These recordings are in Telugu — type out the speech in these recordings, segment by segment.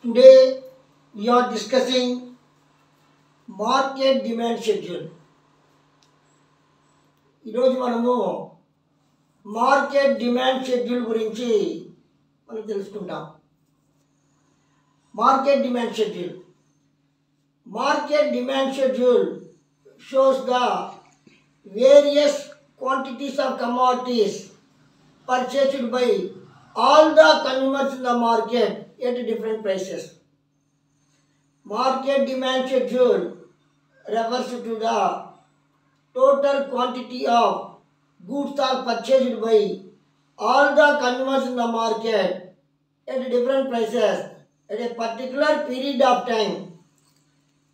Today we are discussing market demand schedule. ఈరోజు మనము మార్కెట్ డిమాండ్ షెడ్యూల్ గురించి మనం తెలుసుకుంటాం. Market demand schedule. Market demand schedule shows the various quantities of commodities purchased by all the consumers in the market at different prices. Market demand schedule refers to the total quantity of goods are purchased by all the consumers in the market at different prices at a particular period of time.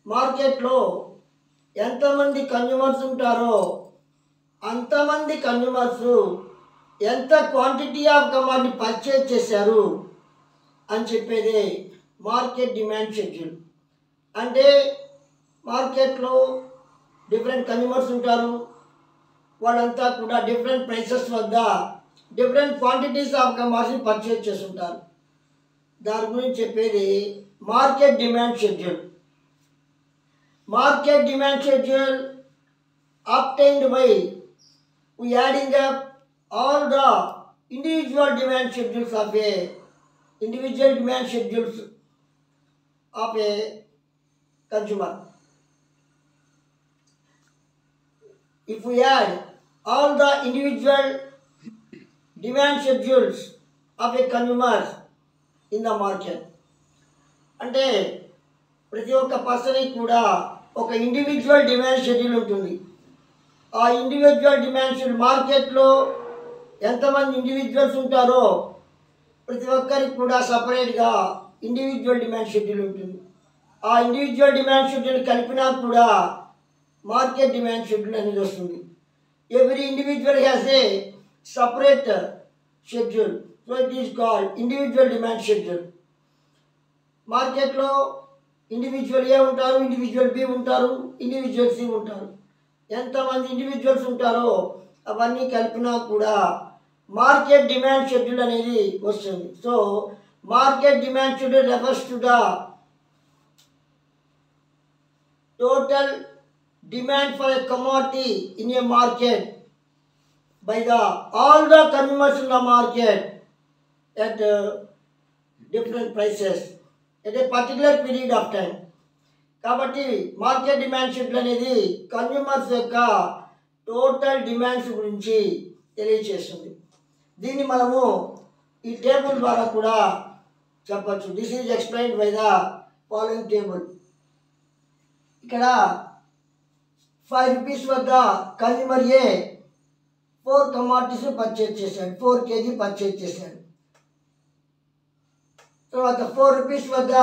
Market లో ఎంతమంది కన్జ్యూమర్స్ ఉంటారో అంతమంది కన్జ్యూమర్స్ ఎంత క్వాంటిటీ ఆఫ్ కమాడిటీ పర్చేజ్ చేశారు అని చెప్పేదే మార్కెట్ డిమాండ్ షెడ్యూల్. అంటే మార్కెట్లో డిఫరెంట్ కన్జ్యూమర్స్ ఉంటారు, వాళ్ళంతా కూడా డిఫరెంట్ ప్రైసెస్ వద్ద డిఫరెంట్ క్వాంటిటీస్ ఆఫ్ కమాడిటీని పర్చేజ్ చేస్తుంటారు. దాని గురించి చెప్పేది market demand schedule. Market demand schedule obtained by we adding up all the individual demand schedules of a consumer. If we add all the individual demand schedules of a consumer in the market, అంటే ప్రతి ఒక్క పర్సన్కి కూడా ఒక ఇండివిజువల్ డిమాండ్ షెడ్యూల్ ఉంటుంది. ఆ ఇండివిజువల్ డిమాండ్ షెడ్యూల్ మార్కెట్లో ఎంతమంది ఇండివిజువల్స్ ఉంటారో ప్రతి ఒక్కరికి కూడా సపరేట్గా ఇండివిజువల్ డిమాండ్ షెడ్యూల్ ఉంటుంది. ఆ ఇండివిజువల్ డిమాండ్ షెడ్యూల్ కలిపినా కూడా మార్కెట్ డిమాండ్ షెడ్యూల్ అనేది వస్తుంది. Every individual has a separate schedule, so it is called individual demand schedule. మార్కెట్లో ఇండివిజువల్ ఏ ఉంటారు, ఇండివిజువల్ బి ఉంటారు, ఇండివిజువల్ సి ఉంటారు. ఎంతమంది ఇండివిజువల్స్ ఉంటారో అవన్నీ కలిపినా కూడా మార్కెట్ డిమాండ్ షెడ్యూల్ అనేది వస్తుంది. So market demand schedule refers to the total demand for a commodity in a market by the all the consumers in the market at different prices at a particular period of time. కాబట్టి మార్కెట్ డిమాండ్ షెడ్యూల్ అనేది కన్జ్యూమర్స్ యొక్క టోటల్ డిమాండ్స్ గురించి తెలియజేస్తుంది. దీన్ని మనము ఈ టేబుల్ ద్వారా కూడా చెప్పచ్చు. This is explained by the following table. ఇక్కడ 5 రూపీస్ వద్ద కన్జ్యూమర్ ఏ 4 కమాడిటీస్ పర్చేజ్ చేశాడు, 4 kg పర్చేజ్ చేశాడు. తర్వాత 4 రూపీస్ వద్ద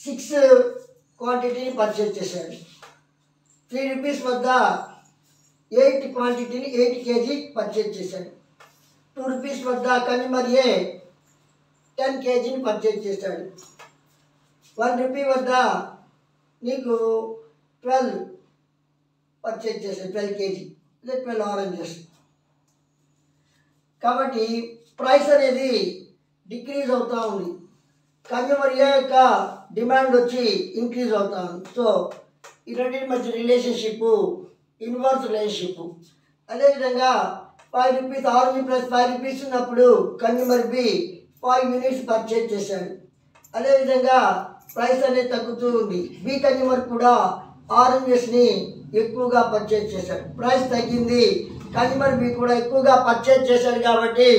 6 క్వాంటిటీని పర్చేజ్ చేశాడు. 3 రూపీస్ వద్ద 8 క్వాంటిటీని 8 kg పర్చేజ్ చేశాడు. 2 రూపీస్ వద్ద కన్జ్యూమర్ ఏ 10 kgని పర్చేజ్ చేశాడు. 1 రూపీ వద్ద నీకు 12 పర్చేజ్ చేశాడు, 12 kg, 12 ఆరెంజెస్. కాబట్టి ప్రైస్ అనేది డిక్రీజ్ అవుతూ ఉంది. కన్జ్యూమర్ ఏ యొక్క డిమాండ్ వచ్చి ఇంక్రీజ్ అవుతా ఉంది. సో ఈ రెండింటి మధ్య రిలేషన్షిప్ ఇన్వర్స్ రిలేషన్షిప్. అదేవిధంగా 5 రూపీస్ ఆరెంజ్ ప్లస్ 5 రూపీస్ ఉన్నప్పుడు కన్జ్యూమర్ బి 5 యూనిట్స్ పర్చేజ్ చేశాడు. అదేవిధంగా ప్రైస్ అనేది తగ్గుతూ ఉంది. బి కన్జ్యూమర్ కూడా ఆరెంజెస్ని ఎక్కువగా పర్చేజ్ చేశాడు. ప్రైస్ తగ్గింది, కన్జ్యూమర్ బి కూడా ఎక్కువగా పర్చేజ్ చేశాడు. కాబట్టి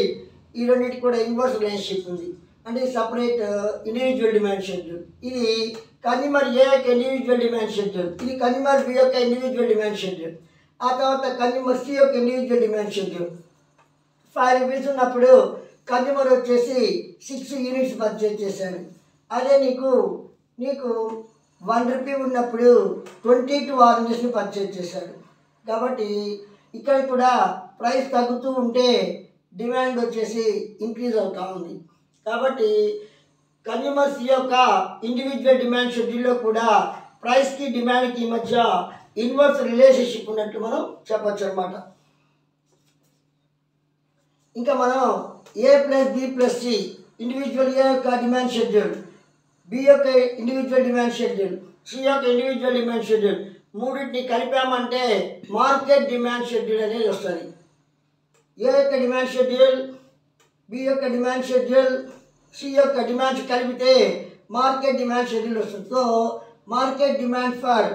ఈ రెండింటికి కూడా ఇన్వర్స్ రిలేషన్షిప్ ఉంది. అంటే సపరేట్ ఇండివిజువల్ డిమాండ్ షెడ్యూల్. ఇది కన్జ్యూమర్ ఏ యొక్క ఇండివిజువల్ డిమాండ్ షెడ్యూల్, ఇది కన్జ్యూమర్ బి యొక్క ఇండివిజువల్ డిమాండ్ షెడ్యూల్. ఆ తర్వాత కన్జ్యూమర్ సి యొక్క ఇండివిజువల్ డిమాండ్ షెడ్యూల్. 5 రూపీస్ ఉన్నప్పుడు కన్జ్యూమర్ వచ్చేసి 6 యూనిట్స్ పర్చేజ్ చేశాడు. అదే నీకు 1 రూపీ ఉన్నప్పుడు 22 ఆరెంజెస్ని పర్చేజ్ చేశాడు. కాబట్టి ఇక్కడ కూడా ప్రైస్ తగ్గుతూ ఉంటే డిమాండ్ వచ్చేసి ఇంక్రీజ్ అవుతూ ఉంది. కాబట్టి కన్జ్యూమర్స్ యొక్క ఇండివిజువల్ డిమాండ్ షెడ్యూల్లో కూడా ప్రైస్కి డిమాండ్కి మధ్య ఇన్వర్స్ రిలేషన్షిప్ ఉన్నట్టు మనం చెప్పచ్చు అన్నమాట. ఇంకా మనం A plus B plus C individual A యొక్క డిమాండ్ షెడ్యూల్, బి యొక్క ఇండివిజువల్ డిమాండ్ షెడ్యూల్, సి యొక్క ఇండివిజువల్ డిమాండ్ షెడ్యూల్, మూడింటిని కలిపామంటే మార్కెట్ డిమాండ్ షెడ్యూల్ అనేది వస్తుంది. ఏ యొక్క డిమాండ్ షెడ్యూల్, బి యొక్క డిమాండ్ షెడ్యూల్, సి యొక్క డిమాండ్స్ కలిపితే మార్కెట్ డిమాండ్ షెడ్యూల్ వస్తుంది. So market demand for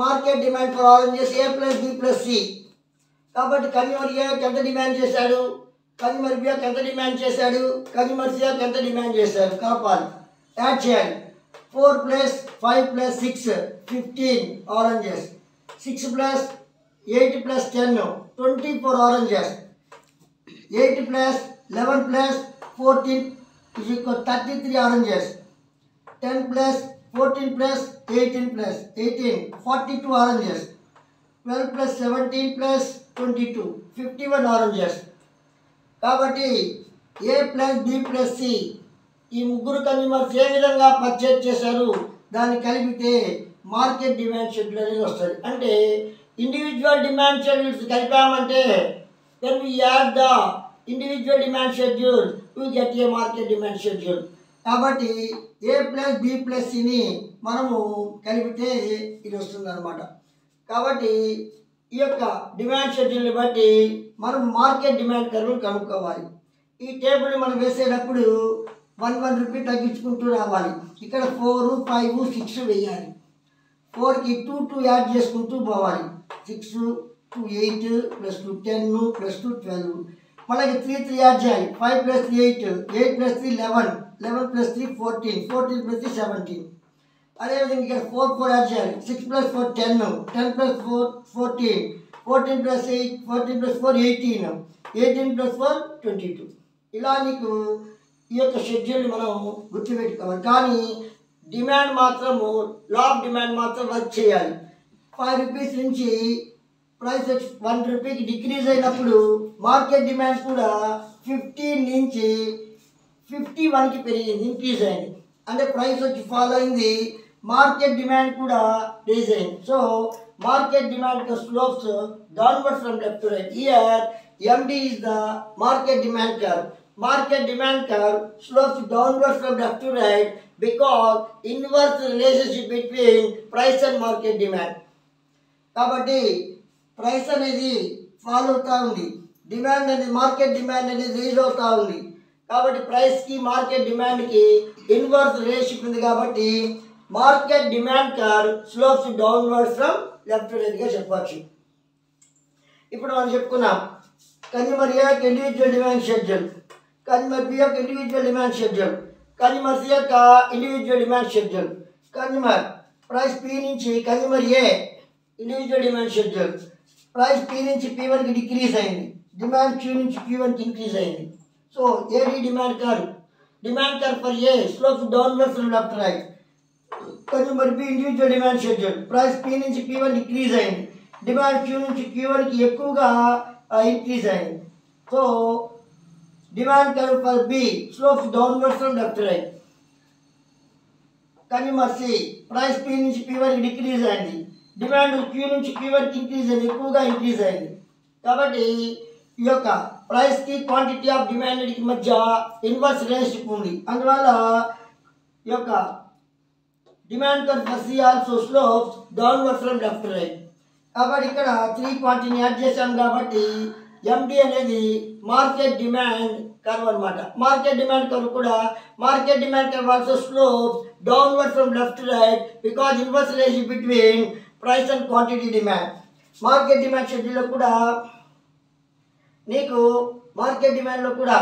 market demand for oranges A plus B plus C. కాబట్టి కన్జ్యూమర్ ఏ ఎంత డిమాండ్ చేశాడు, కన్జ్యూమర్ బి ఎంత డిమాండ్ చేశాడు, కన్జ్యూమర్ సి ఎంత డిమాండ్ చేశాడు కలపాలి, యాడ్ చేయాలి. 4 + 5 + 6 15 oranges, 6 + 8 + 10 24 oranges, 8 + 11 + 14 = 33 oranges, 10 + 14 + 18 + 18 42 oranges, 12 + 17 + 22 51 oranges. కాబట్టి ఏ ప్లస్ బి ప్లస్ సి ఈ ముగ్గురు కన్జ్యూమర్స్ ఏ విధంగా పర్చేజ్ చేశారు దాన్ని కలిపితే మార్కెట్ డిమాండ్ షెడ్యూల్ అనేది వస్తుంది. అంటే ఇండివిజువల్ డిమాండ్ షెడ్యూల్స్ కలిపామంటే when we add the individual demand schedule we get a market demand schedule. కాబట్టి ఏ ప్లస్ బి ప్లస్ సిని మనము కలిపితే ఇది వస్తుంది అనమాట. కాబట్టి ఈ యొక్క డిమాండ్ షెడ్యూల్ని బట్టి మనం మార్కెట్ డిమాండ్ కర్వ్ని కనుక్కోవాలి. ఈ టేబుల్ని మనం వేసేటప్పుడు 1 రూపీ తగ్గించుకుంటూ రావాలి. ఇక్కడ 4, 5, 6 వేయాలి. 4కి 2 యాడ్ చేసుకుంటూ పోవాలి. 6 + 8 + 2 10 + 2 12. మనకి 3 యాడ్ చేయాలి. 5 + 3 8, 8 + 3 11, 11 + 3 14, 14 + 3 17. అదేవిధంగా ఇక్కడ 4 యాడ్ చేయాలి. 6 + 4 10, 10 + 4 14, 14 + 8, 14 + 4 18, 18 + 4 22. ఇలా నీకు ఈ యొక్క షెడ్యూల్ని మనం గుర్తుపెట్టుకోవాలి. కానీ డిమాండ్ మాత్రము లా ఆఫ్ డిమాండ్ మాత్రం వర్క్ చేయాలి. 5 రూపీస్ నుంచి ప్రైస్ 1 రూపీకి డిక్రీజ్ అయినప్పుడు మార్కెట్ డిమాండ్ కూడా 15 నుంచి 51కి పెరిగింది, ఇంక్రీజ్ అయింది. అంటే ప్రైస్ ఫాలో అయింది, మార్కెట్ డిమాండ్ కూడా రేజ్ అయింది. So market demand slopes downward from left to right. Here MD is the market demand curve. Market demand curve slopes downward from left to right because inverse relationship between price and market demand. కాబట్టి ప్రైస్ అనేది ఫాలో అవుతూ ఉంది, డిమాండ్ అనేది మార్కెట్ డిమాండ్ అనేది రేజ్ అవుతూ ఉంది. కాబట్టి ప్రైస్కి మార్కెట్ డిమాండ్కి ఇన్వర్స్ రిలేషన్షిప్ ఉంది. కాబట్టి market demand curve slopes downward from left to రైట్గా చెప్పచ్చు. ఇప్పుడు మనం చెప్పుకున్నాం కన్జ్యూమర్ ఏ యొక్క individual demand schedule, consumer B యొక్క individual demand schedule, consumer C యొక్క individual demand schedule. Consumer price P నుంచి consumer A individual demand schedule, price P నుంచి P1కి డిక్రీజ్ అయింది, డిమాండ్ Q నుంచి P1కి ఇంక్రీజ్ అయింది. So AD demand curve for A slopes downward from left right. Consumer B individual demand schedule, price P నుంచి P1 డిక్రీజ్ అయింది, డిమాండ్ Q నుంచి Q1కి ఎక్కువగా ఇంక్రీజ్ అయింది. So demand curve for B slopes downward from left right. Consumer C price P నుంచి P1కి డిక్రీజ్ అయింది, డిమాండ్ Q నుంచి Q1కి ఇంక్రీజ్ అయింది, ఎక్కువగా ఇంక్రీజ్ అయింది. కాబట్టి ఈ యొక్క ప్రైస్కి క్వాంటిటీ ఆఫ్ డిమాండ్కి మధ్య ఇన్వర్స్ రిలేషన్షిప్ ఉంది. అందువల్ల ఈ యొక్క demand curve for C also slopes downward from left right. కాబట్టి ఇక్కడ 3 క్వాంటిటీని యాడ్ చేశాం కాబట్టి MD అనేది మార్కెట్ డిమాండ్ కర్వ్ అనమాట. మార్కెట్ డిమాండ్ కర్వ్ కూడా market demand curve also slopes downward from left to right because inverse relationship between price and quantity demand. Market demand షెడ్యూల్లో కూడా నీకు మార్కెట్ డిమాండ్లో కూడా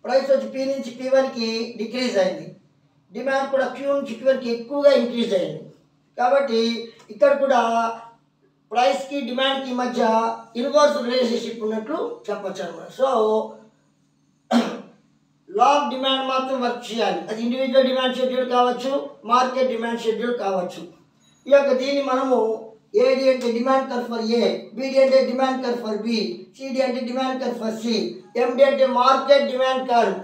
ప్రైస్ వచ్చి P నుంచి P1కి డిక్రీజ్ అయింది, డిమాండ్ కూడా Q నుంచి Q1కి ఎక్కువగా ఇంక్రీజ్ అయింది. కాబట్టి ఇక్కడ కూడా ప్రైస్కి డిమాండ్కి మధ్య ఇన్వర్స్ రిలేషన్షిప్ ఉన్నట్లు చెప్పచ్చు అనమాట. సో లా ఆఫ్ డిమాండ్ మాత్రం వర్క్ చేయాలి. అది ఇండివిజువల్ డిమాండ్ షెడ్యూల్ కావచ్చు, మార్కెట్ డిమాండ్ షెడ్యూల్ కావచ్చు. ఈ యొక్క దీన్ని మనము ఏడి అంటే demand curve for A, BD అంటే demand curve for B, CD అంటే demand curve for C, MD అంటే market demand curve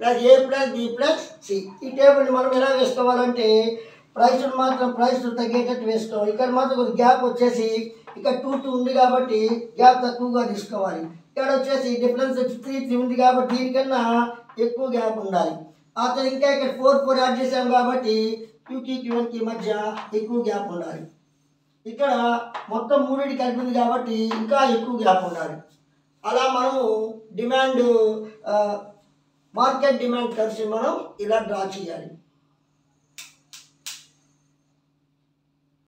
plus A plus B plus C. ఈ టేబుల్ని మనం ఎలా వేసుకోవాలంటే ప్రైస్ మాత్రం ప్రైస్ తగ్గేటట్టు వేసుకోవాలి. ఇక్కడ మాత్రం ఒక గ్యాప్ వచ్చేసి ఇక్కడ 2 ఉంది కాబట్టి గ్యాప్ తక్కువగా తీసుకోవాలి. ఇక్కడ వచ్చేసి డిఫరెన్స్ వచ్చి 3 ఉంది కాబట్టి దీనికన్నా ఎక్కువ గ్యాప్ ఉండాలి. ఆ తర్వాత ఇంకా ఇక్కడ 4 యాడ్ చేసాం కాబట్టి క్యూకి క్యూఎన్కి మధ్య ఎక్కువ గ్యాప్ ఉండాలి. ఇక్కడ మొత్తం 3 కలిపింది కాబట్టి ఇంకా ఎక్కువ గ్యాప్ ఉండాలి. అలా మనము డిమాండ్ మార్కెట్ డిమాండ్ కర్వ్స్ మనం ఇలా డ్రా చేయాలి.